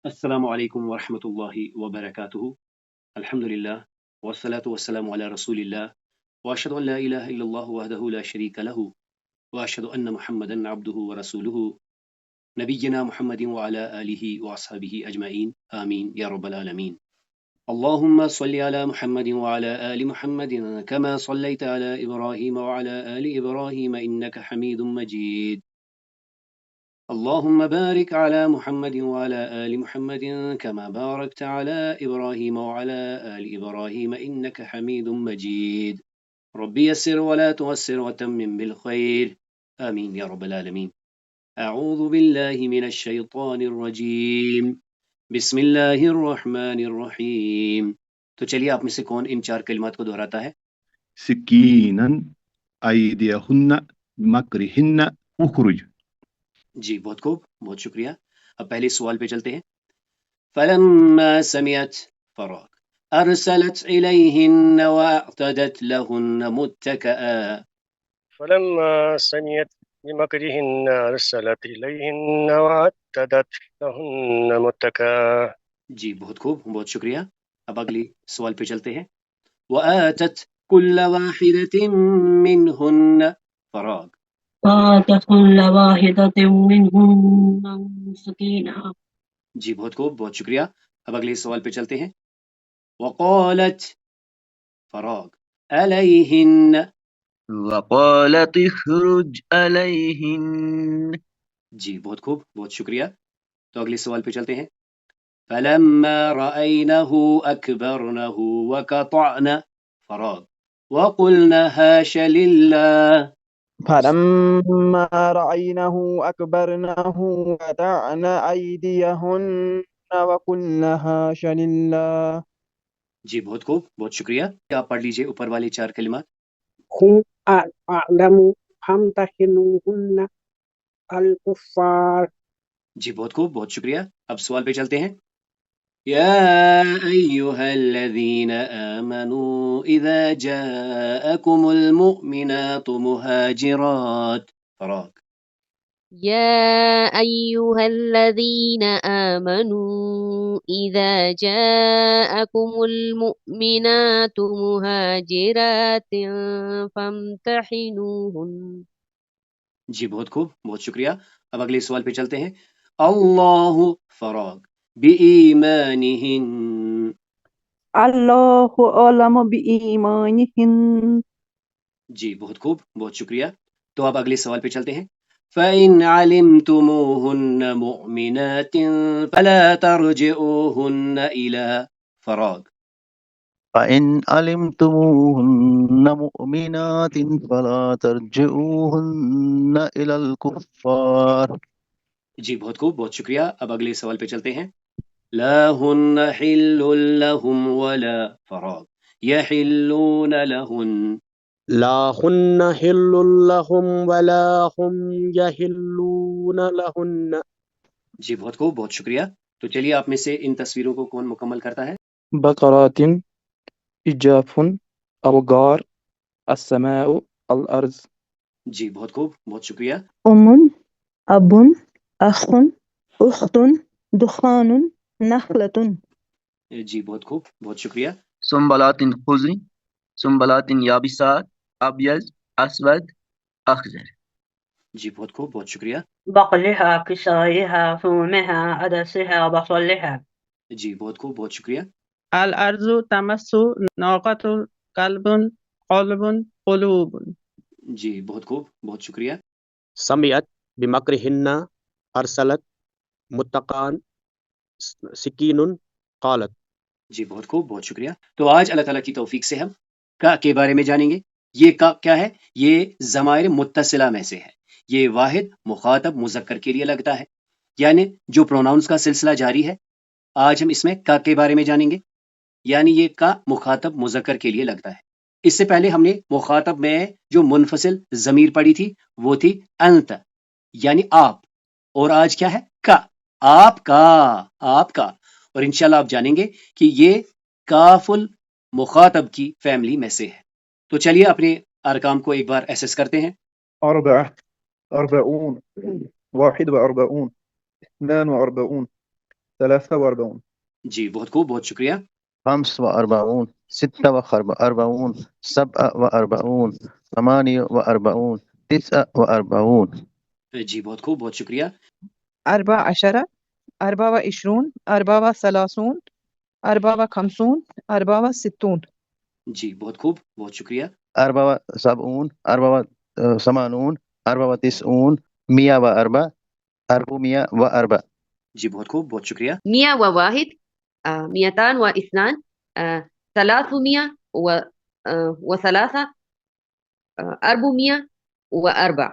السلام علیکم ورحمۃ اللہ وبرکاتہ۔ الحمد للہ والصلاة والسلام علی رسول اللہ واشهد ان لا الہ الا اللہ وحدہ لا شریک لہ واشهد ان محمدا عبدہ ورسولہ نبینا محمد وعلی آلہ واصحابہ اجمعین آمین یا رب العالمین۔ اللهم صل على محمد وعلى آل محمد كما صليت على إبراهيم وعلى آل إبراهيم إنك حميد مجيد اللهم بارك على محمد وعلى آل محمد كما باركت على إبراهيم وعلى آل إبراهيم إنك حميد مجيد ربي يسر ولا تعسر وتمم بالخير آمين يا رب العالمين۔ أعوذ بالله من الشيطان الرجيم بسم اللہ الرحمن الرحیم۔ تو چلیے آپ میں سے کون ان چار کلمات کو دہراتا ہے؟ سکینن ایدیہن مکرہن اخرج۔ جی بہت خوب، بہت شکریہ۔ اب پہلے سوال پہ چلتے ہیں۔ فلما سمعت فراغ ارسلت الیہن واعتدت لہن متکئا۔ فلما سمعت بمكرهن أرسلت إليهن وأعتدت لهن متكئا۔ جی بہت خوب، بہت شکریہ۔ اب اگلی سوال پہ چلتے ہیں۔ وآتت كل واحدة منهن فراغ۔ وآتت كل واحدة منهن سكينا۔ جی بہت خوب، بہت شکریہ۔ اب اگلے سوال پہ چلتے ہیں۔ وقالت فراغ علیہن۔ وقالت اخرج علیہن۔ جی بہت خوب، بہت شکریہ۔ تو اگلے سوال پہ چلتے ہیں۔ فلما رأینہ اکبرنہ وقطعن فراغ وقلن حاش للہ۔ فلما رأينه أكبرنه وقطعن أيديهن وقلن حاش لله۔ جی بہت خوب، بہت شکریہ۔ آپ پڑھ لیجئے اوپر والے چار کلمات۔ هم أعلم فامتحنوهن الكفار۔ جی بہت خوب، بہت شکریہ۔ اب سوال پہ چلتے ہیں۔ یا ایہا الذین آمنوا اذا جاءکم المؤمنات مہاجرات فراغ۔ يا أيها الذين آمنوا إذا جاءكم المؤمنات مهاجرات فامتحنوهن۔ جی بہت خوب، بہت شکریہ۔ اب اگلے سوال پہ چلتے ہیں۔ اللہ فراغ بإیمانہن۔ اللہ علم بإیمانہن۔ جی بہت خوب، بہت شکریہ۔ تو اب اگلے سوال پہ چلتے ہیں۔ فَإِنْ عَلِمْتُمُوهُنَّ مُؤْمِنَاتٍ فَلَا تَرْجِعُوهُنَّ إِلَى فراغ۔ فَإِنْ عَلِمْتُمُوهُنَّ مُؤْمِنَاتٍ فَلَا تَرْجِعُوهُنَّ إِلَى الْكُفَّارِ۔ جی بہت خوب، بہت شکریہ۔ اب اگلے سوال پہ چلتے ہیں۔ لا هن حل لهم ولا فراغ يحلون لهن۔ لا هن حل لهم ولا هم يحلون لهن۔ جی بہت خوب، بہت شکریہ۔ تو چلیے آپ میں سے ان تصویروں کو کون مکمل کرتا ہے؟ بقرات اجاف الغار السماء الارض۔ جی بہت خوب، بہت شکریہ۔ ام اب اخ اخت دخان نخلۃ۔ جی بہت خوب، بہت شکریہ۔ سنبلات خضر سنبلات یابسات ابیض اسود اخضر۔ جی بہت خوب، بہت شکریہ۔ بقلها قصائها ثومها عدسها بصلها۔ جی بہت خوب، بہت شکریہ۔ الارض تمس ناقۃ قلب قلب قلوب۔ جی بہت خوب، بہت شکریہ۔ سمعت بمكرهن أرسلت متقان سکین قالت۔ جی بہت خوب، بہت شکریہ۔ تو آج اللہ تعالیٰ کی توفیق سے ہم کا کے بارے میں جانیں گے۔ یہ کا کیا ہے؟ یہ ضمائر متصلہ میں سے ہے۔ یہ واحد مخاطب مذکر کے لیے لگتا ہے، یعنی جو پروناؤنس کا سلسلہ جاری ہے۔ آج ہم اس میں کا کے بارے میں جانیں گے، یعنی یہ کا مخاطب مذکر کے لیے لگتا ہے۔ اس سے پہلے ہم نے مخاطب میں جو منفصل ضمیر پڑھی تھی وہ تھی انت، یعنی آپ، اور آج کیا ہے؟ کا، آپ کا، آپ کا۔ اور انشاءاللہ آپ جانیں گے کہ یہ کاف المخاطب کی فیملی میں سے ہے۔ تو چلیے اپنے ارکام کو ایک بار ایسس کرتے ہیں۔ اربعہ اربعون واحد واربعون اثنان واربعون 43. جی بہت خوب، بہت شکریہ. 45 46 47 48 49. جی بہت خوب، بہت شکریہ. 14 24 34 54 54 جی بہت خوب، بہت شکریہ. 74 84 90 94 404. جی بہت خوب، بہت شکریہ. 101 202 303 404. جی بہت خوب، بہت شکریہ. 505 606 707 808.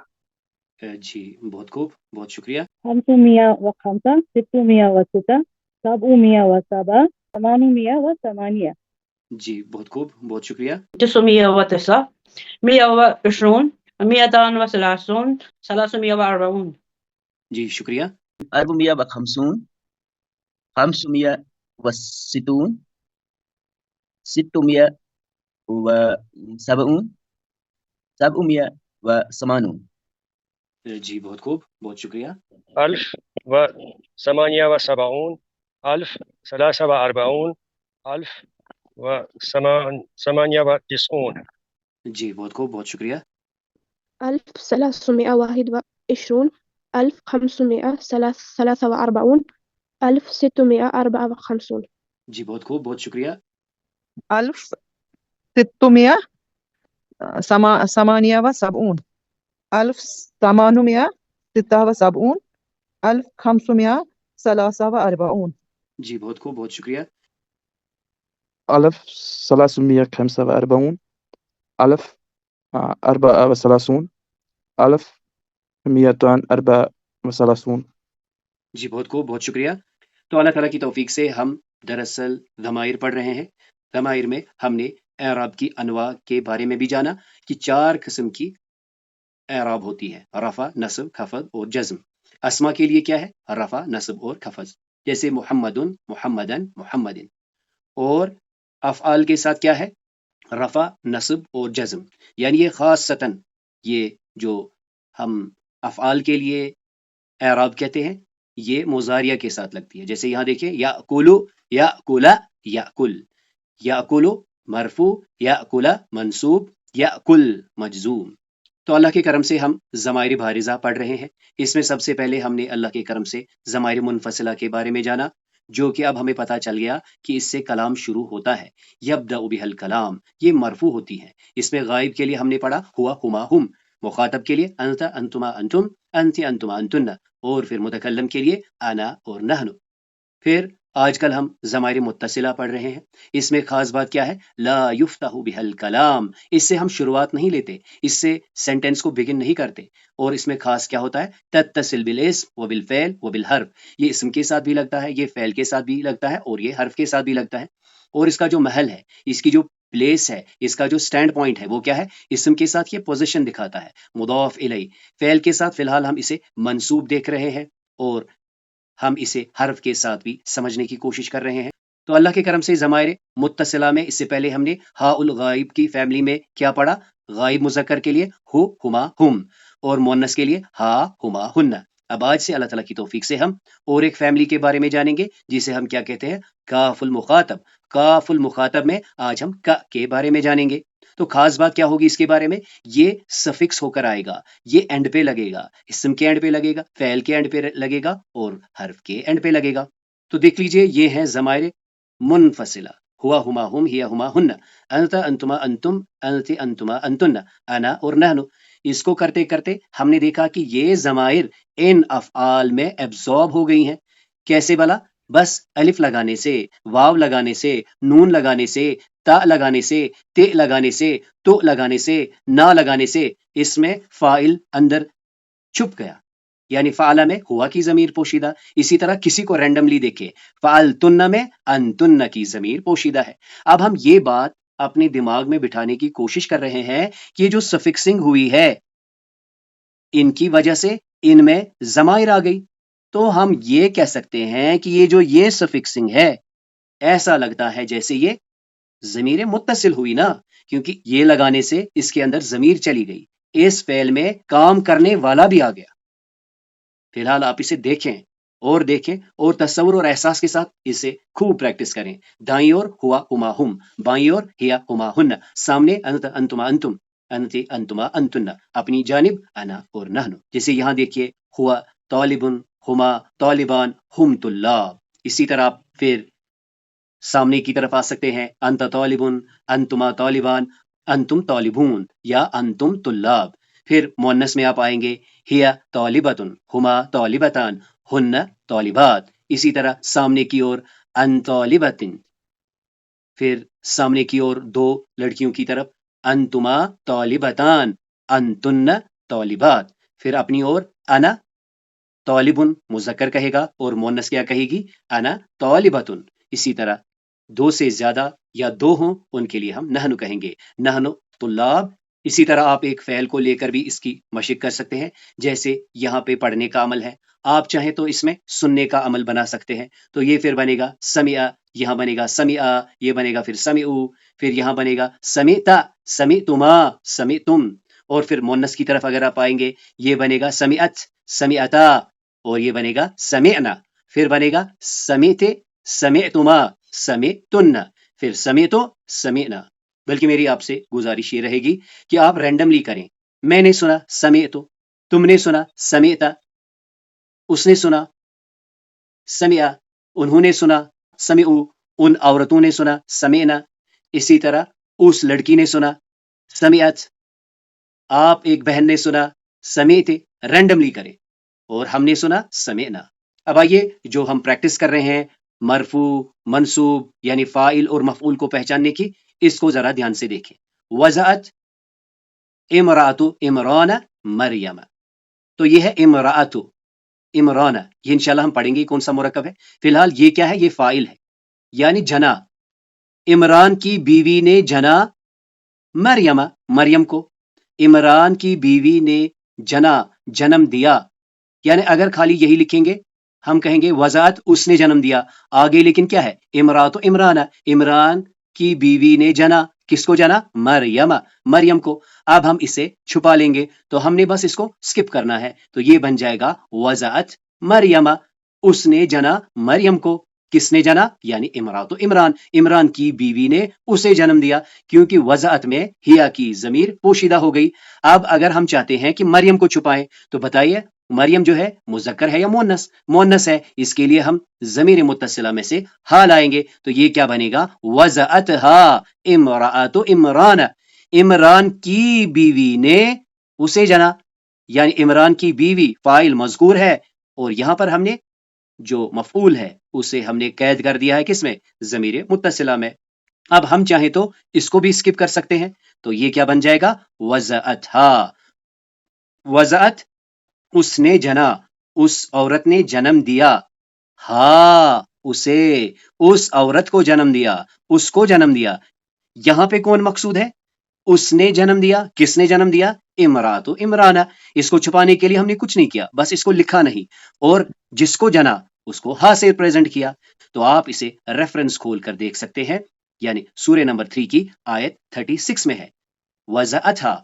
جی بہت خوب، بہت شکریہ. 909 120 230 340. جی شکریہ. 450 560 670 780. جی بہت خوب، بہت شکریہ. 1078 1043 1098. جی بہت خوب، بہت شکریہ. 1321 1543 1654. جی بہت خوب، بہت شکریہ. 1678 1876 1543. جی بہت خوب، بہت شکریہ. 1345 1034 1234. جی بہت خوب، بہت شکریہ. تو اللہ تعالیٰ کی توفیق سے ہم دراصل ضمائر پڑھ رہے ہیں. ضمائر میں ہم نے اعراب کی انواع کے بارے میں بھی جانا کہ 4 قسم کی اعراب ہوتی ہے: رفع، نصب، خفض اور جزم. اسما کے لیے کیا ہے؟ رفع، نصب اور خفض. جیسے محمد، محمدن، محمدن. اور افعال کے ساتھ کیا ہے؟ رفع، نصب اور جزم. یعنی یہ خاصتاً یہ جو ہم افعال کے لیے اعراب کہتے ہیں یہ مضارعہ کے ساتھ لگتی ہے. جیسے یہاں دیکھیں یأکلو، یأکل، یأکل. یأکلو مرفوع، یأکل منصوب، یأکل مجزوم. تو اللہ کے کرم سے ہم ضمائر بارزہ پڑھ رہے ہیں. اس میں سب سے پہلے ہم نے اللہ کے کرم سے ضمائر منفصلہ کے بارے میں جانا، جو کہ اب ہمیں پتہ چل گیا کہ اس سے کلام شروع ہوتا ہے. یبدأ بها الکلام، یہ مرفوع ہوتی ہے. اس میں غائب کے لیے ہم نے پڑھا ہوا، ہما، ہم. مخاطب کے لیے انت، انتما، انتم، انتی، انتما، انتن. اور پھر متکلم کے لیے انا اور نحن. پھر آج کل ہم ضمائر متصلہ پڑھ رہے ہیں. اس میں خاص بات کیا ہے؟ لا یفتح بها الکلام. اس سے ہم شروعات نہیں لیتے، اس سے سینٹنس کو بگن نہیں کرتے. اور اس میں خاص کیا ہوتا ہے؟ تتصل بالاسم وبالفعل وبالحرف. یہ اسم کے ساتھ بھی لگتا ہے، یہ فعل کے ساتھ بھی لگتا ہے اور یہ حرف کے ساتھ بھی لگتا ہے. اور اس کا جو محل ہے، اس کی جو پلیس ہے، اس کا جو سٹینڈ پوائنٹ ہے وہ کیا ہے؟ اسم کے ساتھ یہ پوزیشن دکھاتا ہے، مضاف الیہ. فعل کے ساتھ فی الحال ہم اسے منصوب دیکھ رہے ہیں اور ہم اسے حرف کے ساتھ بھی سمجھنے کی کوشش کر رہے ہیں. تو اللہ کے کرم سے ضمائر متصلہ میں اس سے پہلے ہم نے ہاء الغائب کی فیملی میں کیا پڑھا؟ غائب مذکر کے لیے ہو، ہما، ہم. اور مؤنث کے لیے ہا، ہما، ہن. اب آج سے اللہ تعالیٰ کی توفیق سے ہم اور ایک فیملی کے بارے میں جانیں گے جسے ہم کیا کہتے ہیں؟ کاف المخاطب. کاف المخاطب میں آج ہم کا کے بارے میں جانیں گے. تو خاص بات کیا ہوگی اس کے بارے میں؟ یہ سفکس ہو کر آئے گا، یہ اینڈ پہ لگے گا، اسم کے اینڈ پہ لگے گا، فعل کے اینڈ پہ لگے گا اور حرف کے اینڈ پہ لگے گا. تو دیکھ لیجئے یہ ہیں ضمائر منفصلہ: ہوا، ہما، ہم، ہیا، ہما، ہن، انت، انتما، انتم، انتی، انتما، انتن، انا اور نحن. اس کو کرتے کرتے ہم نے دیکھا کہ یہ ضمائر ان افعال میں ایبزارب ہو گئی ہیں. کیسے بلا؟ بس الف لگانے سے، واو لگانے سے، نون لگانے سے، تا لگانے سے، تے لگانے سے، تو لگانے سے، نا لگانے سے اس میں فاعل اندر چھپ گیا. یعنی فعلہ میں ہوا کی ضمیر پوشیدہ. اسی طرح کسی کو رینڈملی دیکھے، فعلتن میں انتن کی ضمیر پوشیدہ ہے. اب ہم یہ بات اپنے دماغ میں بٹھانے کی کوشش کر رہے ہیں کہ یہ جو سفکسنگ ہوئی ہے ان کی وجہ سے ان میں ضمائر آ گئی. تو ہم یہ کہہ سکتے ہیں کہ یہ جو یہ سفکسنگ ہے ایسا لگتا ہے جیسے یہ ضمیر متصل ہوئی نا، کیونکہ یہ لگانے سے اس کے اندر ضمیر چلی گئی، اس فعل میں کام کرنے والا بھی آ گیا. فی الحال آپ اسے دیکھیں اور دیکھیں اور تصور اور احساس کے ساتھ اسے خوب پریکٹس کریں. دائیں اور ہوا ہما ہم، بائیں اور ہیا ہما ہن، سامنے انت انتما انتم، انتی انتما انتن، اپنی جانب انا اور نحن. جیسے یہاں دیکھیے ہوا طالبن، ہما طالبان، ہم طلاب. اسی طرح آپ پھر سامنے کی طرف آ سکتے ہیں، انت طالبن، انتما طالبان، انتم طالبون یا انتم طلاب. پھر مؤنث میں آپ آئیں گے ہیا طالبتن، ہما طالبتان، ہن طالبات. اسی طرح سامنے کی اور ان طالبتن، پھر سامنے کی اور دو لڑکیوں کی طرف انتما طالبتان، انتن طالبات. پھر اپنی اور انا طالبن مذکر کہے گا اور مؤنث کیا کہے گی؟ انا طالبتن. اسی طرح دو سے زیادہ یا دو ہوں ان کے لیے ہم نحن کہیں گے، نحن طلاب. اسی طرح آپ ایک فعل کو لے کر بھی اس کی مشق کر سکتے ہیں. جیسے یہاں پہ پڑھنے کا عمل ہے، آپ چاہیں تو اس میں سننے کا عمل بنا سکتے ہیں. تو یہ پھر بنے گا سمع، یہاں بنے گا سمع، یہ بنے گا پھر سمعو، پھر یہاں بنے گا سمعتا، سمعتما، سمعتم. اور پھر مؤنث کی طرف اگر آپ آئیں گے یہ بنے گا سمعت، سمعتا، اور یہ بنے گا سمعنا. پھر بنے گا سمعتے، سمعتما، سمعتن، پھر سمعتو، سمعنا. بلکہ میری آپ سے گزارش یہ رہے گی کہ آپ رینڈملی کریں. میں نے سنا سمعتو، تم نے سنا سمعتا، اس نے سنا سمعا، انہوں نے سنا سمعو، ان عورتوں نے سنا سمعنا. اسی طرح اس لڑکی نے سنا سمعت، آپ ایک بہن نے سنا سمعتے. رینڈملی کریں. اور ہم نے سنا سمعنا. اب آئیے جو ہم پریکٹس کر رہے ہیں مرفوع، منصوب یعنی فاعل اور مفعول کو پہچاننے کی، اس کو ذرا دھیان سے دیکھیں. وضعت امرأۃ عمران مریم، تو یہ ہے امرأۃ عمران. یہ انشاءاللہ ہم پڑھیں گے کون سا مرکب ہے. فی الحال یہ کیا ہے؟ یہ فاعل ہے یعنی جنا. عمران کی بیوی نے جنا مریم، مریم کو. عمران کی بیوی نے جنا، جنم دیا. یعنی اگر خالی یہی لکھیں گے ہم کہیں گے وضعت اس نے جنم دیا، آگے لیکن کیا ہے؟ امرأۃ عمران، عمران کی بیوی نے جنا. کس کو جنا؟ مریم، مریم کو. اب ہم اسے چھپا لیں گے تو ہم نے بس اس کو سکپ کرنا ہے. تو یہ بن جائے گا وضعت مریم، اس نے جنا مریم کو. کس نے جنا؟ یعنی امرأۃ عمران، عمران کی بیوی نے اسے جنم دیا، کیونکہ وضعت میں ہیا کی ضمیر پوشیدہ ہو گئی. اب اگر ہم چاہتے ہیں کہ مریم کو چھپائیں تو بتائیے مریم جو ہے مذکر ہے یا مؤنث؟ مؤنث ہے. اس کے لیے ہم ضمیر متصلہ میں سے ہا لائیں گے تو یہ کیا بنے گا؟ وضعتھا امرأۃ عمران، عمران کی بیوی نے اسے جنا. یعنی عمران کی بیوی فاعل مذکور ہے، اور یہاں پر ہم نے جو مفعول ہے اسے ہم نے قید کر دیا ہے کس میں؟ ضمیر متصلہ میں. اب ہم چاہیں تو اس کو بھی اسکپ کر سکتے ہیں. تو یہ کیا بن جائے گا؟ وضعتھا. وضعت اس نے جنا، اس عورت نے جنم دیا. ہاں اسے، اس عورت کو جنم دیا، اس کو جنم دیا. یہاں پہ کون مقصود ہے؟ اس نے جنم دیا. کس نے جنم دیا؟ امرأۃ عمران. اس کو چھپانے کے لیے ہم نے کچھ نہیں کیا، بس اس کو لکھا نہیں، اور جس کو جنا اس کو ہا سے پریزنٹ کیا. تو آپ اسے ریفرنس کھول کر دیکھ سکتے ہیں، یعنی سورہ نمبر 3 کی آیت 36 میں ہے وضعتھا.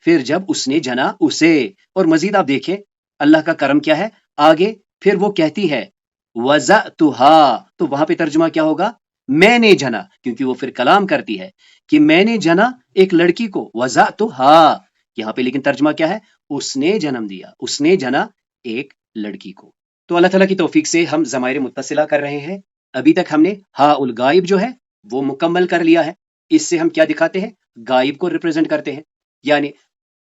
پھر جب اس نے جنا اسے. اور مزید آپ دیکھیں اللہ کا کرم کیا ہے آگے، پھر وہ کہتی ہے وضعتھا، تو وہاں پہ ترجمہ کیا ہوگا؟ میں نے جنا، کیونکہ وہ پھر کلام کرتی ہے کہ میں نے جنا ایک لڑکی کو. وضعتھا یہاں پہ لیکن ترجمہ کیا ہے؟ اس نے جنم دیا، اس نے جنا ایک لڑکی کو. تو اللہ تعالیٰ کی توفیق سے ہم ضمائر متصلہ کر رہے ہیں. ابھی تک ہم نے ہا الغائب جو ہے وہ مکمل کر لیا ہے. اس سے ہم کیا دکھاتے ہیں؟ غائب کو ریپرزینٹ کرتے ہیں. یعنی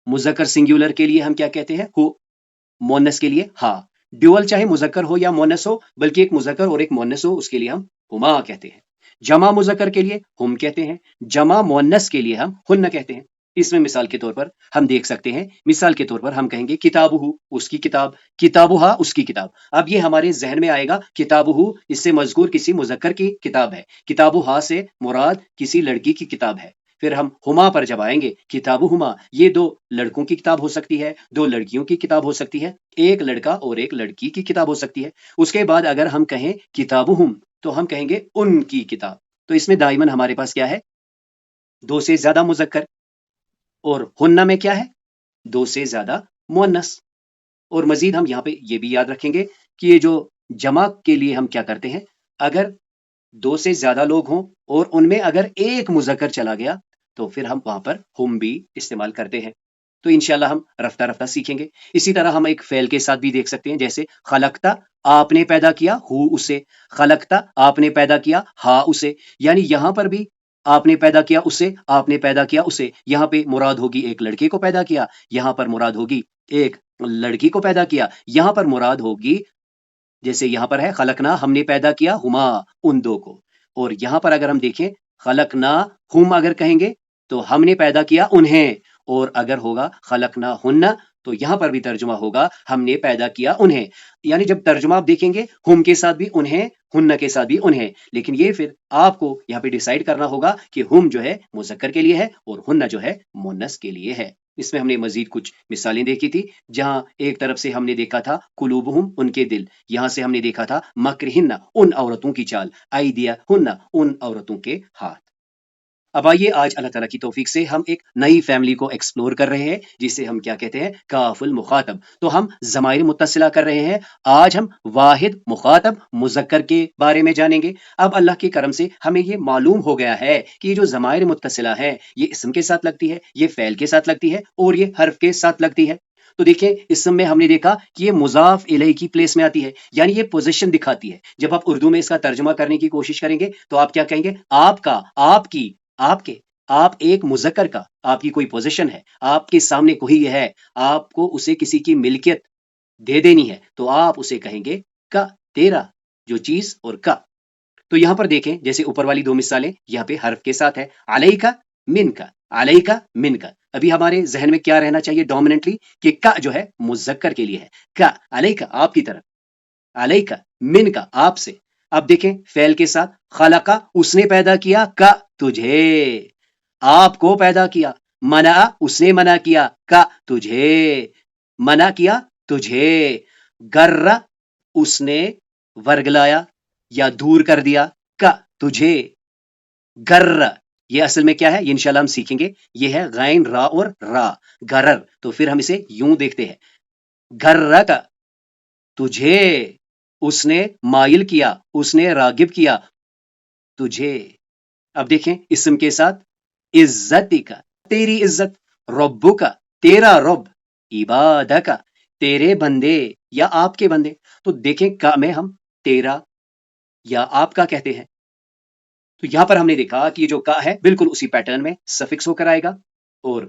مذکر سنگولر کے لیے ہم کیا کہتے ہیں؟ ہو. مؤنث کے لیے ہا. ڈیول چاہے مذکر ہو یا مؤنث ہو، بلکہ ایک مذکر اور ایک مؤنث ہو، اس کے لیے ہم ہما کہتے ہیں. جمع مذکر کے لیے ہم کہتے ہیں، جمع مؤنث کے لیے ہم ہن کہتے ہیں. اس میں مثال کے طور پر ہم دیکھ سکتے ہیں، مثال کے طور پر ہم کہیں گے کتابہ اس کی کتاب، کتابہا اس کی کتاب. اب یہ ہمارے ذہن میں آئے گا کتابہ اس سے مذکور کسی مذکر کی کتاب ہے، کتابہا سے مراد کسی لڑکی کی کتاب ہے. پھر ہم ہما پر جب آئیں گے کتابہما، یہ دو لڑکوں کی کتاب ہو سکتی ہے، دو لڑکیوں کی کتاب ہو سکتی ہے، ایک لڑکا اور ایک لڑکی کی کتاب ہو سکتی ہے. اس کے بعد اگر ہم کہیں کتابہم تو ہم کہیں گے ان کی کتاب. تو اس میں دائماً ہمارے پاس کیا ہے؟ دو سے زیادہ مذکر، اور ہنہ میں کیا ہے؟ دو سے زیادہ مؤنث. اور مزید ہم یہاں پہ یہ بھی یاد رکھیں گے کہ یہ جو جمع کے لیے ہم کیا کرتے ہیں، اگر 2 سے زیادہ لوگ ہوں اور ان میں اگر ایک مذکر چلا گیا تو پھر ہم وہاں پر ہم بھی استعمال کرتے ہیں. تو انشاءاللہ ہم رفتہ رفتہ سیکھیں گے. اسی طرح ہم ایک فعل کے ساتھ بھی دیکھ سکتے ہیں، جیسے خلقتا آپ نے پیدا کیا، ہو اسے، خلقتا آپ نے پیدا کیا، ہا اسے. یعنی یہاں پر بھی آپ نے پیدا کیا اسے، آپ نے پیدا کیا اسے. یہاں پہ مراد ہوگی ایک لڑکے کو پیدا کیا، یہاں پر مراد ہوگی ایک لڑکی کو پیدا کیا، یہاں پر مراد ہوگی جیسے یہاں پر ہے خلقنا ہم نے پیدا کیا ہما ان دو کو. اور یہاں پر اگر ہم دیکھیں خلقنا ہم اگر کہیں گے تو ہم نے پیدا کیا انہیں، اور اگر ہوگا خلقنا ہن تو یہاں پر بھی ترجمہ ہوگا ہم نے پیدا کیا انہیں. یعنی جب ترجمہ آپ دیکھیں گے ہم کے ساتھ بھی انہیں، ہن کے ساتھ بھی انہیں، لیکن یہ پھر آپ کو یہاں پہ ڈیسائیڈ کرنا ہوگا کہ ہم جو ہے مذکر کے لیے ہے اور ہن جو ہے مؤنث کے لیے ہے. اس میں ہم نے مزید کچھ مثالیں دیکھی تھی، جہاں ایک طرف سے ہم نے دیکھا تھا قلوبہم ان کے دل، یہاں سے ہم نے دیکھا تھا مکرہن ان عورتوں کی چال، ایدیہن ان عورتوں کے ہاتھ. اب آئیے آج اللہ تعالیٰ کی توفیق سے ہم ایک نئی فیملی کو ایکسپلور کر رہے ہیں جسے ہم کیا کہتے ہیں، کاف المخاطب. تو ہم ضمائر متصلہ کر رہے ہیں. آج ہم واحد مخاطب مذکر کے بارے میں جانیں گے. اب اللہ کے کرم سے ہمیں یہ معلوم ہو گیا ہے کہ یہ جو ضمائر متصلہ ہے یہ اسم کے ساتھ لگتی ہے، یہ فعل کے ساتھ لگتی ہے اور یہ حرف کے ساتھ لگتی ہے. تو دیکھیں اسم میں ہم نے دیکھا کہ یہ مضاف الیہ کی پلیس میں آتی ہے، یعنی یہ پوزیشن دکھاتی ہے. جب آپ اردو میں اس کا ترجمہ کرنے کی کوشش کریں گے تو آپ کیا کہیں گے، آپ کا، آپ کی، آپ کے. آپ ایک مذکر کا، آپ کی کوئی پوزیشن ہے، آپ کے سامنے کوئی ہے، آپ کو اسے کسی کی ملکیت دے دینی ہے تو آپ اسے کہیں گے کا، تیرا جو چیز، اور کا. تو یہاں پر دیکھیں جیسے اوپر والی 2 مثالیں یہاں پہ حرف کے ساتھ ہے، علیکا منکا، علیکا منکا. ابھی ہمارے ذہن میں کیا رہنا چاہیے ڈومیننٹلی کہ کا جو ہے مذکر کے لیے ہے، کا علیکا آپ کی طرف، علیکا منکا آپ سے. اب دیکھیں فعل کے ساتھ خلقا اس نے پیدا کیا، کا تجھے، آپ کو پیدا کیا. منع اس نے منع کیا، کا تجھے، منع کیا تجھے. گر اس نے ورگلایا یا دور کر دیا، کا تجھے. گر یہ اصل میں کیا ہے، یہ انشاءاللہ ہم سیکھیں گے. یہ ہے غین را اور را، گرر. تو پھر ہم اسے یوں دیکھتے ہیں، گر کا تجھے، اس نے مائل کیا، اس نے راغب کیا تجھے. اب دیکھیں اسم کے ساتھ عزت کا تیری عزت، رب کا تیرا رب، عبادہ کا تیرے بندے یا آپ کے بندے. تو دیکھیں کا میں ہم تیرا یا آپ کا کہتے ہیں. تو یہاں پر ہم نے دیکھا کہ یہ جو کا ہے بالکل اسی پیٹرن میں سفکس ہو کر آئے گا، اور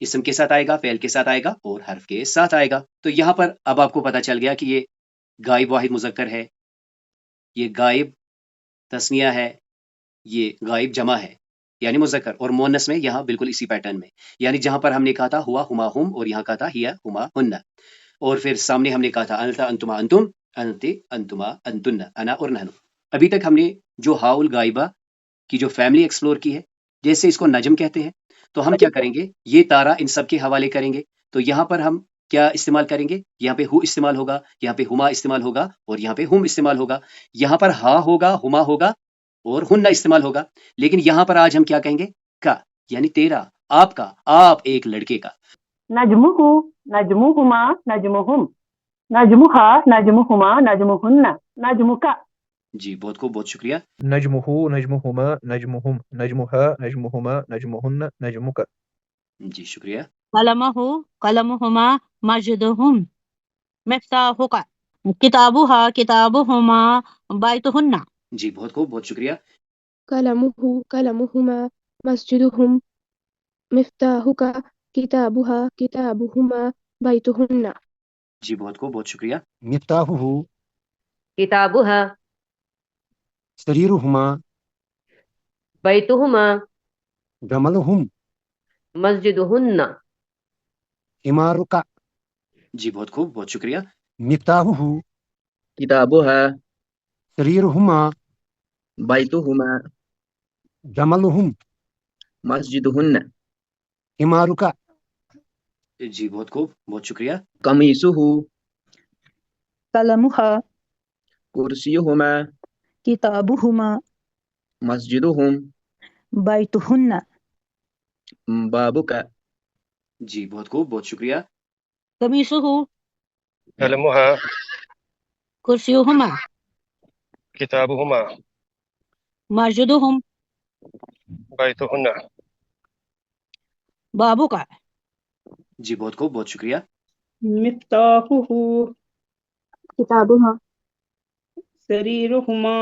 اسم کے ساتھ آئے گا، فعل کے ساتھ آئے گا اور حرف کے ساتھ آئے گا. تو یہاں پر اب آپ کو پتا چل گیا کہ یہ غائب واحد مذکر ہے، یہ غائب تثنیہ ہے، یہ غائب جمع ہے یعنی مذکر، اور مؤنث میں یہاں بالکل اسی پیٹرن میں، یعنی جہاں پر ہم نے کہا تھا ہوا ہما ہم اور یہاں کہا تھا ہیا ہما ہن، اور پھر سامنے ہم نے کہا تھا انتا انتما انتم، انتے انتما انتن، انا اور نحن. ابھی تک ہم نے جو ہاء الغائبہ کی جو فیملی ایکسپلور کی ہے، جیسے اس کو نجم کہتے ہیں، تو ہم کیا کریں گے، یہ تارا ان سب کے حوالے کریں گے. تو یہاں پر ہم کیا استعمال کریں گے، یہاں پہ ہو استعمال ہوگا، یہاں پہ ہما استعمال ہوگا اور یہاں پہ ہم استعمال ہوگا. یہاں پر ہا ہوگا، ہما ہوگا اور ہن استعمال ہوگا. لیکن یہاں پر آج ہم کیا کہیں گے، کا یعنی تیرا، آپ کا، آپ ایک لڑکے کا. نجمہ نجمہما نجمہم، نجمہا نجمہما نجمہن، نجمکا. جی بہت خوب، بہت شکریہ. نجمہ نجمہما نجمہم نجمہا نجمہما نجمہن نجمک. جی شکریہ. قلمہ قلمہما مجدہم، مفتاحک، کتابہا کتابہما بیتہن. جی بہت خوب، بہت شکریہ. قلمه قلمهما مسجدهم مفتاحك كتابها كتابهما بيتهن. جی بہت خوب، بہت شکریہ. مفتاحہ کتابها سریرہما بیتہما جملہم مسجدہن. حمارک. جی بہت خوب، بہت شکریہ. مفتاحہ کتابها سریرہما بیتہما جملہم مسجدہن. حمارک. جی بہت خوب، بہت شکریہ. قمیصہ قلمها کرسیہما کتابهما مسجدہم بیتهن. بابک. جی بہت خوب، بہت شکریہ. قمیصہ قلمها کرسیہما كتابهما مسجدہم بيتهن بابک جی بہت خوب، بہت شکریہ. مفتاحه كتابها سريرهما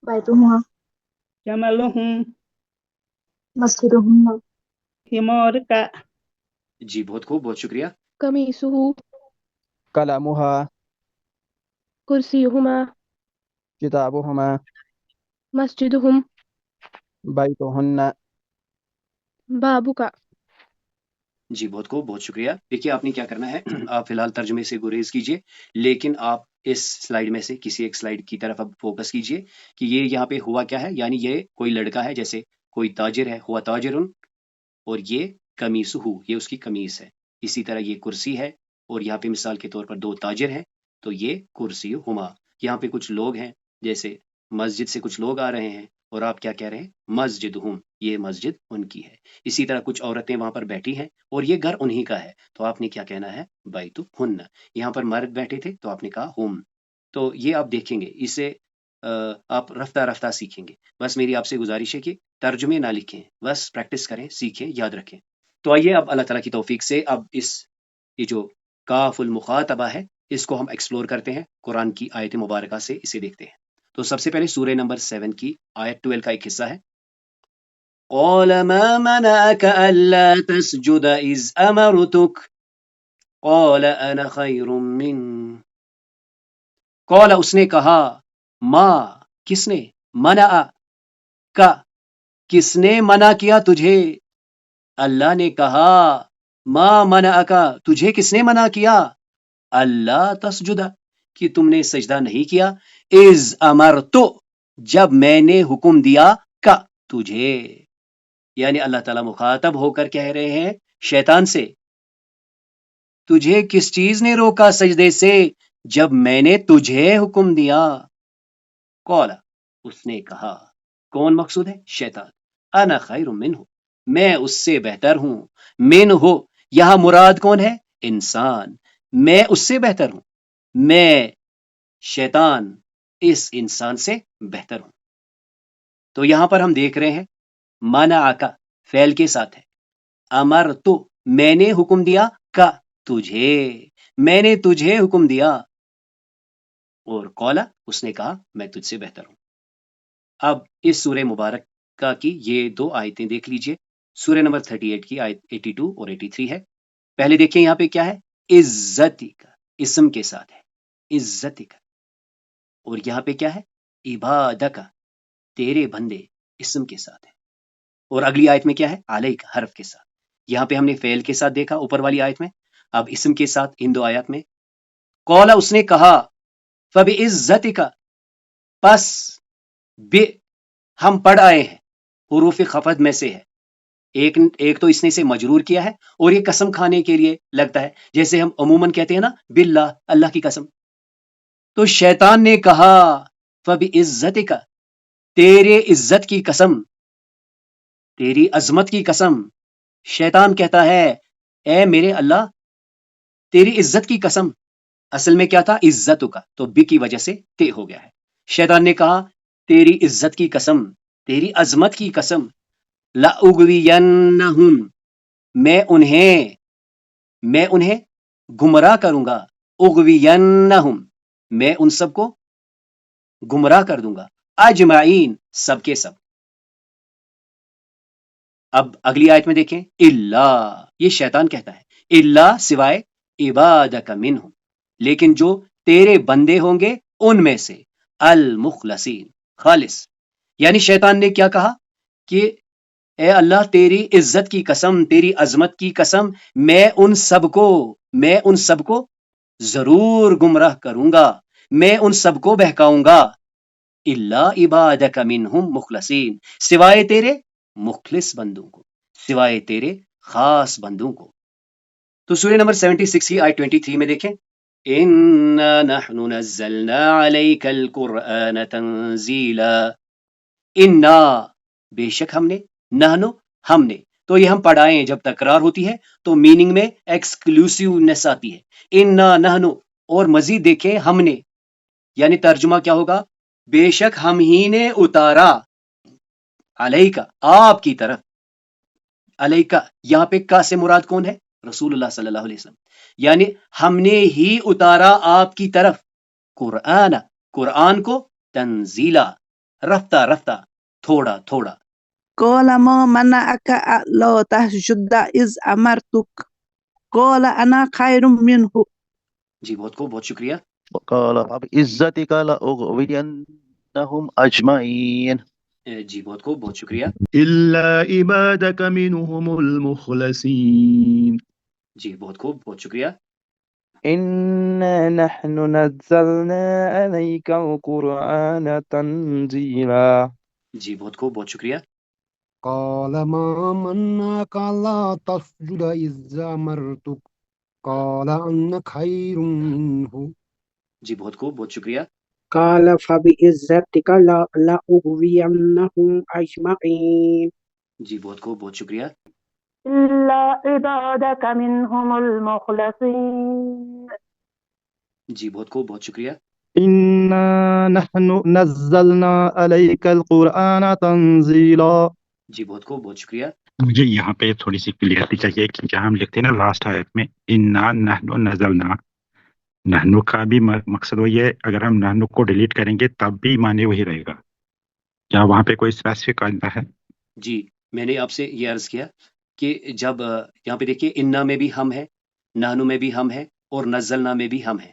بيتهما جملهم مسجدهن حمارك جی بہت خوب، بہت شکریہ. قميصه قلمها كرسيهما كتابهما مسجدهم بيتهن بابك جی بہت خوب، بہت شکریہ. دیکھیے آپ نے کیا کرنا ہے، آپ فی الحال ترجمے سے گریز کیجئے، لیکن آپ اس سلائیڈ میں سے کسی ایک سلائیڈ کی طرف اب فوکس کیجئے کہ یہ یہاں پہ ہوا کیا ہے. یعنی یہ کوئی لڑکا ہے، جیسے کوئی تاجر ہے، ہوا تاجرن، اور یہ قمیص ہو، یہ اس کی قمیص ہے. اسی طرح یہ کرسی ہے، اور یہاں پہ مثال کے طور پر دو تاجر ہیں، تو یہ کرسی ہما. یہاں پہ کچھ لوگ ہیں، جیسے مسجد سے کچھ لوگ آ رہے ہیں، اور آپ کیا کہہ رہے ہیں، مسجد ہم، یہ مسجد ان کی ہے. اسی طرح کچھ عورتیں وہاں پر بیٹھی ہیں، اور یہ گھر انہی کا ہے، تو آپ نے کیا کہنا ہے، بیت ہن. یہاں پر مرد بیٹھے تھے، تو آپ نے کہا ہم. تو یہ آپ دیکھیں گے، اسے آپ رفتہ رفتہ سیکھیں گے. بس میری آپ سے گزارش ہے کہ ترجمے نہ لکھیں، بس پریکٹس کریں، سیکھیں، یاد رکھیں. تو آئیے اب اللہ تعالیٰ کی توفیق سے اب یہ جو کاف المخاطبہ ہے، اس کو ہم ایکسپلور کرتے ہیں قرآن کی آیت مبارکہ سے، اسے دیکھتے ہیں. تو سب سے پہلے سورہ نمبر 7 کی آیت 12 کا ایک حصہ ہے. قال ما منعك ألا تسجد إذ أمرتك قال أنا خير منه. قال اس نے کہا، ما کس نے، منع کا کس نے منع کیا تجھے، اللہ نے کہا، ما منعک تجھے کس نے منع کیا، اللہ تسجد کہ تم نے سجدہ نہیں کیا، اذ امرتو جب میں نے حکم دیا، کا تجھے. یعنی اللہ تعالیٰ مخاطب ہو کر کہہ رہے ہیں شیطان سے، تجھے کس چیز نے روکا سجدے سے جب میں نے تجھے حکم دیا. قال اس نے کہا، کون مقصود ہے، شیطان. انا خیر منہ میں اس سے بہتر ہوں. منہ یہاں مراد کون ہے، انسان. میں اس سے بہتر ہوں، میں شیطان اس انسان سے بہتر ہوں. تو یہاں پر ہم دیکھ رہے ہیں منعک فعل کے ساتھ ہے، امرتو میں نے حکم دیا، کا تجھے میں نے تجھے حکم دیا، اور قولا اس نے کہا میں تجھ سے بہتر ہوں. اب اس سورہ مبارکہ کی یہ دو آیتیں دیکھ لیجئے. سورہ نمبر 38 کی آیت 82 اور 83 ہے. پہلے دیکھیں یہاں پہ کیا ہے، عزتی کا اسم کے ساتھ ہے، عزتی کا. اور یہاں پہ کیا ہے، عبادہ کا تیرے بندے اسم کے ساتھ ہے. اور اگلی آیت میں کیا ہے، علیک حرف کے ساتھ. یہاں پہ ہم نے فعل کے ساتھ دیکھا اوپر والی آیت میں، اب اسم کے ساتھ ان دو آیات میں. قولا اس نے کہا، فبعزتک پس بے ہم پڑھ آئے ہیں، حروف خفض میں سے ہے. ایک تو اس نے اسے مجرور کیا ہے، اور یہ قسم کھانے کے لیے لگتا ہے، جیسے ہم عموماً کہتے ہیں نا، باللہ اللہ کی قسم. تو شیطان نے کہا، فبعزتک تیرے عزت کی قسم، تیری عظمت کی قسم. شیطان کہتا ہے، اے میرے اللہ تیری عزت کی قسم. اصل میں کیا تھا، عزت کا، تو بی کی وجہ سے تے ہو گیا ہے. شیطان نے کہا، تیری عزت کی قسم، تیری عظمت کی قسم، لَأُغْوِيَنَّهُمْ میں انہیں گمراہ کروں گا. اغوینہم میں ان سب کو گمراہ کر دوں گا. اجمعین سب کے سب. اب اگلی آیت میں دیکھیں، اللہ یہ شیطان کہتا ہے، اللہ سوائے عبادک منہم لیکن جو تیرے بندے ہوں گے ان میں سے، المخلصین خالص. یعنی شیطان نے کیا کہا کہ اے اللہ تیری عزت کی قسم، تیری عظمت کی قسم، میں ان سب کو ضرور گمراہ کروں گا، میں ان سب کو بہکاؤں گا. الا عبادک منہم مخلصین سوائے تیرے مخلص بندوں کو، سوائے تیرے خاص بندوں کو. تو سورہ نمبر 76 کی آیت 23 میں دیکھیں، اِنَّا نَحْنُ نَزَّلْنَا عَلَيْكَ الْقُرْآنَ تَنزِيلًا. اِنَّا بے شک ہم نے، نحنو ہم نے. تو یہ ہم پڑھائیں جب تکرار ہوتی ہے تو میننگ میں ایکسکلوسیونیس آتی ہے. اِنَّا نَحْنُ اور مزید دیکھیں ہم نے، یعنی ترجمہ کیا ہوگا؟ بے شک ہم ہی نے اتارا علیکا آپ کی طرف. علیکا یہاں پہ کا سے مراد کون ہے؟ رسول اللہ صلی اللہ علیہ وسلم. یعنی ہم نے ہی اتارا آپ کی طرف قرآن کو تنزیلا رفتہ رفتہ تھوڑا تھوڑا. قال ما منعك ألا تسجد إذ أمرتك قال أنا خير منه. جی بہت خوب، بہت شکریہ. وقال فبعزتك لأغوينهم أجمعين. جی بہت خوب، بہت شکریہ. إلا عبادك منهم المخلصين. جی بہت خوب، بہت شکریہ. إنا نحن نزلنا عليك القرآن تنزيلا. جی بہت خوب، بہت شکریہ. قال ما منعك لا تسجد إذ أمرتك قال أنا خير منه. جی بہت خوب، بہت شکریہ. قال فبعزتك لأغوينهم أجمعين. جی بہت خوب، بہت شکریہ. إلا عبادك منهم المخلصين. جی بہت خوب، بہت شکریہ. إنا نحن نزلنا عليك القرآن تنزيلا. جی بہت خوب، بہت شکریہ. مجھے یہاں پہ تھوڑی سی کلیئرٹی چاہیے کہ جہاں ہم لکھتے ہیں نا لاسٹ آیت میں انا نحن نزلنا، نحنو کا بھی مقصد وہی ہے، اگر ہم نحنو کو ڈیلیٹ کریں گے تب بھی معنی وہی رہے گا. کیا وہاں پہ کوئی اسپیسیفک آئندہ ہے؟ جی میں نے آپ سے یہ عرض کیا کہ جب یہاں پہ دیکھیے انا میں بھی ہم ہے، نحنو میں بھی ہم ہے، اور نزلنا میں بھی ہم ہے.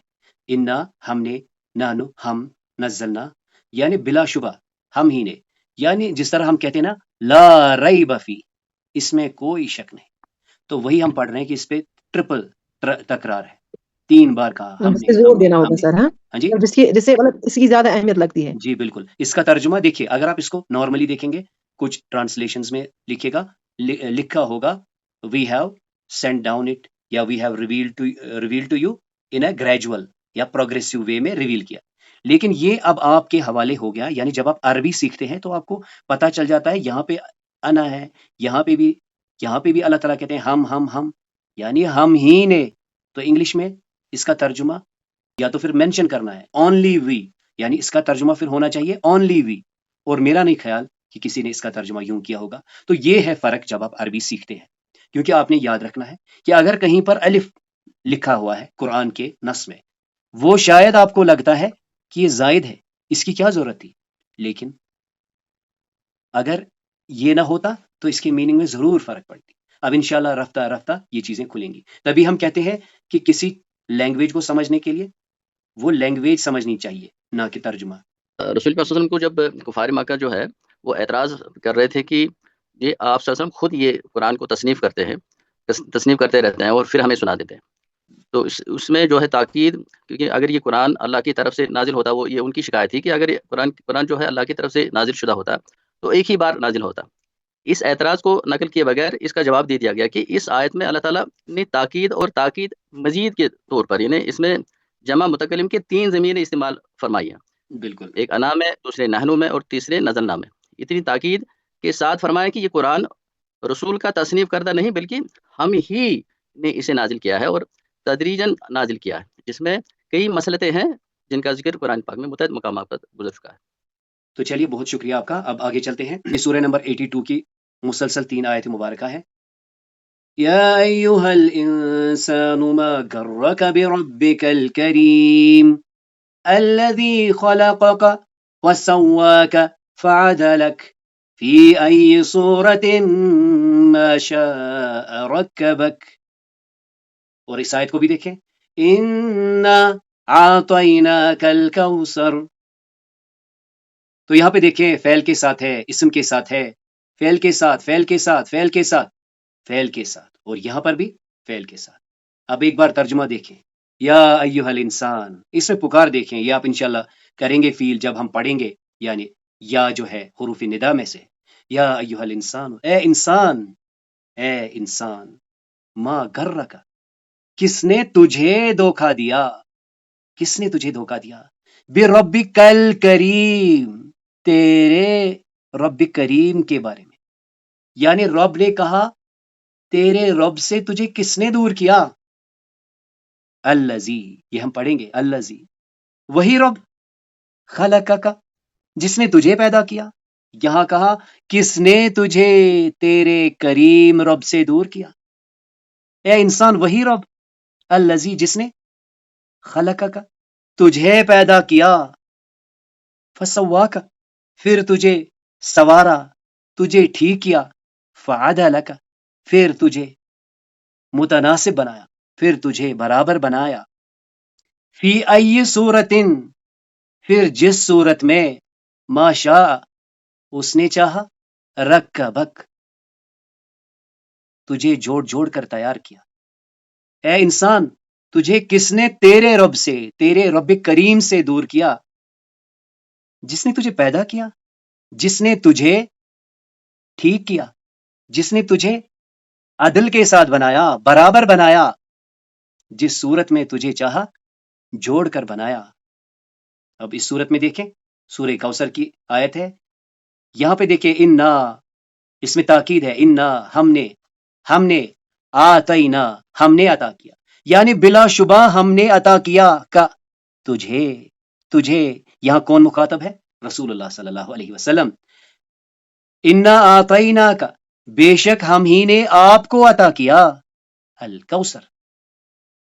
انا ہم نے، نحنو ہم، نزلنا یعنی بلا شبہ ہم ہی نے. یعنی جس طرح ہم کہتے ہیں نا لا ریب فی، اس میں کوئی شک نہیں، تو وہی ہم پڑھ رہے ہیں کہ اس پہ ٹرپل تکرار ہے، 3 بار کہا ہم اس نے پہ زور ہم نے دینا ہم ہوگا نے. سر. ہاں ہاں جی جس سے مطلب اس کی زیادہ اہمیت لگتی ہے. جی بالکل. اس کا ترجمہ دیکھیے، اگر آپ اس کو نارملی دیکھیں گے کچھ ٹرانسلیشنز میں لکھے گا، لکھا ہوگا we have sent down it یا we have revealed to you in a gradual یا پروگریسو وے میں ریویل کیا. لیکن یہ اب آپ کے حوالے ہو گیا. یعنی جب آپ عربی سیکھتے ہیں تو آپ کو پتہ چل جاتا ہے یہاں پہ انا ہے، یہاں پہ بھی اللہ تعالیٰ کہتے ہیں ہم یعنی ہم ہی نے. تو انگلش میں اس کا ترجمہ یا تو پھر مینشن کرنا ہے اونلی وی، یعنی اس کا ترجمہ پھر ہونا چاہیے اونلی وی. اور میرا نہیں خیال کہ کسی نے اس کا ترجمہ یوں کیا ہوگا. تو یہ ہے فرق جب آپ عربی سیکھتے ہیں، کیونکہ آپ نے یاد رکھنا ہے کہ اگر کہیں پر الف لکھا ہوا ہے قرآن کے نص میں، وہ شاید آپ کو لگتا ہے کہ یہ زائد ہے، اس کی کیا ضرورت تھی، لیکن اگر یہ نہ ہوتا تو اس کی میننگ میں ضرور فرق پڑتی. اب انشاءاللہ رفتہ رفتہ یہ چیزیں کھلیں گی. تبھی ہم کہتے ہیں کہ کسی لینگویج کو سمجھنے کے لیے وہ لینگویج سمجھنی چاہیے، نہ کہ ترجمہ. رسول اللہ صلی اللہ علیہ وسلم کو جب کفار مکہ جو ہے وہ اعتراض کر رہے تھے کہ یہ آپ صلی اللہ علیہ وسلم خود یہ قرآن کو تصنیف کرتے ہیں، تصنیف کرتے رہتے ہیں اور پھر ہمیں سنا دیتے ہیں. تو اس میں جو ہے تاکید، کیونکہ اگر یہ قرآن اللہ کی طرف سے نازل ہوتا، وہ یہ ان کی شکایت تھی کہ اگر یہ قرآن جو ہے اللہ کی طرف سے نازل شدہ ہوتا تو ایک ہی بار نازل ہوتا. اس اعتراض کو نقل کیے بغیر اس کا جواب دے دیا گیا کہ اس آیت میں اللہ تعالیٰ نے تاکید اور تاکید مزید کے طور پر، یعنی اس میں جمع متکلم کے 3 ضمیر استعمال فرمائی ہیں. بالکل. ایک انا میں، دوسرے نحنو میں، اور تیسرے نزلنا میں. اتنی تاکید کے ساتھ فرمایا کہ یہ قرآن رسول کا تصنیف کردہ نہیں بلکہ ہم ہی نے اسے نازل کیا ہے اور تدریجاً نازل کیا ہے، جس میں کئی مسئلتیں ہیں جن کا ذکر قرآن پاک میں متعدد مقامات پر گزر چکا ہے. تو چلیے بہت شکریہ آپ کا. اب آگے چلتے ہیں. یہ سورہ نمبر 82 کی مسلسل 3 آیت مبارکہ ہے. یا ایھا الانسان ما غرک بربک الکریم الذی خلقک وسواک فعدلک فی ای صورت ما شاء رکبک. اور اس آیت کو بھی دیکھیں، انا اعطیناک الکوثر. تو یہاں پہ دیکھیں فعل کے ساتھ ہے، اسم کے ساتھ ہے، فعل کے ساتھ، فعل کے ساتھ، فعل کے ساتھ، فعل کے ساتھ، اور یہاں پر بھی فعل کے ساتھ. اب ایک بار ترجمہ دیکھیں، یا ایھا الانسان، اس میں پکار دیکھیں. یہ آپ انشاءاللہ کریں گے فیل جب ہم پڑھیں گے، یعنی یا جو ہے حروف ندا میں سے. یا ایھا الانسان، اے انسان، اے انسان، ما غرک، کس نے تجھے دھوکا دیا، کس نے تجھے دھوکا دیا، بربک الکریم، تیرے رب کریم کے بارے میں. یعنی رب نے کہا تیرے رب سے تجھے کس نے دور کیا. الذی، یہ ہم پڑھیں گے الذی، وہی رب خلقک جس نے تجھے پیدا کیا، یہاں کہا کس نے تجھے تیرے کریم رب سے دور کیا؟ اے انسان وہی رب الذی جس نے خلقک تجھے پیدا کیا، فسواک پھر تجھے سوارا، تجھے ٹھیک کیا، فعدلک پھر تجھے متناسب بنایا، پھر تجھے برابر بنایا، فی ای صورتن پھر جس صورت میں ما شاء اس نے چاہا، رکبک تجھے جوڑ جوڑ کر تیار کیا۔ اے انسان تجھے کس نے تیرے رب سے، تیرے رب کریم سے دور کیا؟ جس نے تجھے پیدا کیا، جس نے تجھے ٹھیک کیا، جس نے تجھے عدل کے ساتھ بنایا، برابر بنایا، جس صورت میں تجھے چاہا جوڑ کر بنایا۔ اب اس صورت میں دیکھیں سورہ کوثر کی آیت ہے، یہاں پہ دیکھیں انا، اس میں تاکید ہے، انا ہم نے آتینا ہم نے عطا کیا، یعنی بلا شبہ ہم نے عطا کیا کا تجھے یہاں کون مخاطب ہے؟ رسول اللہ صلی اللہ علیہ وسلم۔ انا آتینا کا بے شک ہم ہی نے آپ کو عطا کیا الکوثر،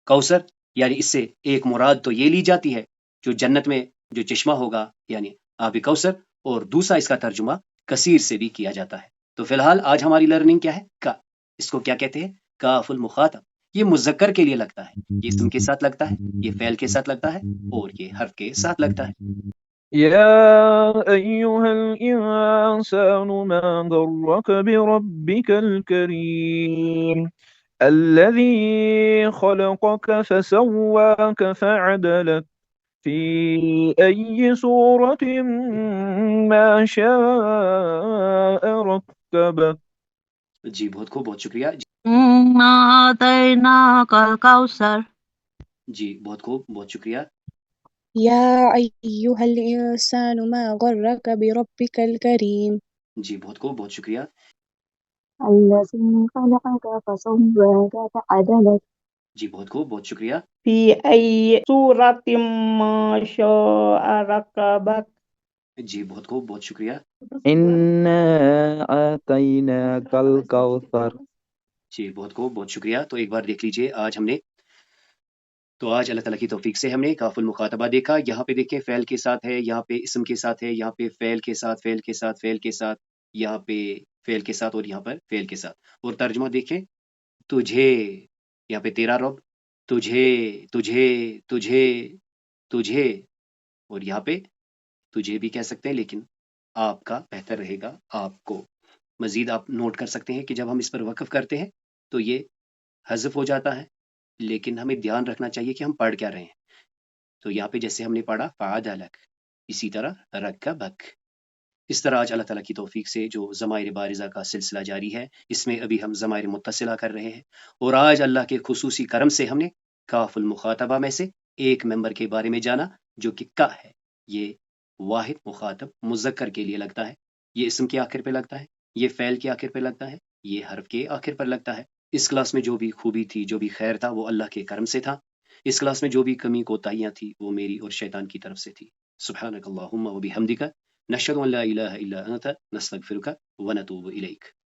کوثر یعنی اس سے ایک مراد تو یہ لی جاتی ہے جو جنت میں جو چشمہ ہوگا یعنی آب کوثر، اور دوسرا اس کا ترجمہ کثیر سے بھی کیا جاتا ہے۔ تو فی الحال آج ہماری لرننگ کیا ہے؟ کا، اس کو کیا کہتے ہیں؟ کاف المخاطب۔ یہ مذکر کے لیے لگتا ہے، یہ اسم کے ساتھ لگتا ہے، یہ فعل کے ساتھ لگتا ہے، اور یہ حرف کے ساتھ لگتا ہے۔ يا أيها الإنسان ما غرك بربك الكريم الذي خلقك فسواك فعدلك في أي صورة ما شاء ركبك۔ جی بہت خوب، بہت شکریہ۔ آتیناک الکوثر۔ جی بہت خوب، بہت شکریہ۔ يا أيها الإنسان ما غرك بربك الكريم جی بہت خوب، بہت شکریہ۔ الذي خلقك فسواك فعدلك جی بہت خوب، بہت شکریہ۔ في أي صورة ما شاء ركبك جی بہت خوب، بہت شکریہ۔ إنا آتيناك الكوثر۔ جی بہت خوب، بہت شکریہ۔ تو ایک بار دیکھ لیجئے آج اللہ تعالیٰ کی توفیق سے ہم نے کاف المخاطبہ دیکھا۔ یہاں پہ دیکھیں فعل کے ساتھ ہے، یہاں پہ اسم کے ساتھ ہے، یہاں پہ فعل کے ساتھ، فعل کے ساتھ، فعل کے ساتھ، یہاں پہ فعل کے ساتھ، اور یہاں پر فعل کے ساتھ۔ اور ترجمہ دیکھیں، تجھے، یہاں پہ تیرا رب، تجھے تجھے تجھے تجھے، اور یہاں پہ تجھے بھی کہہ سکتے ہیں لیکن آپ کا بہتر رہے گا۔ آپ کو مزید آپ نوٹ کر سکتے ہیں کہ جب ہم اس پر وقف کرتے ہیں تو یہ حذف ہو جاتا ہے، لیکن ہمیں دھیان رکھنا چاہیے کہ ہم پڑھ کیا رہے ہیں۔ تو یہاں پہ جیسے ہم نے پڑھا فعدلک، اسی طرح رکبک۔ اس طرح آج اللہ تعالیٰ کی توفیق سے جو ضمائر بارزہ کا سلسلہ جاری ہے، اس میں ابھی ہم ضمائر متصلہ کر رہے ہیں، اور آج اللہ کے خصوصی کرم سے ہم نے کاف المخاطبہ میں سے ایک ممبر کے بارے میں جانا جو کہ کا ہے۔ یہ واحد مخاطب مذکر کے لیے لگتا ہے، یہ اسم کے آخر پہ لگتا ہے، یہ فعل کے آخر پہ لگتا ہے، یہ حرف کے آخر پر لگتا ہے۔ اس کلاس میں جو بھی خوبی تھی، جو بھی خیر تھا، وہ اللہ کے کرم سے تھا۔ اس کلاس میں جو بھی کمی کوتاہیاں تھی وہ میری اور شیطان کی طرف سے تھی۔ سبحانک اللہم و بحمدک، نشہد ان لا الہ الا انت، نستغفرک و نتوب الیک۔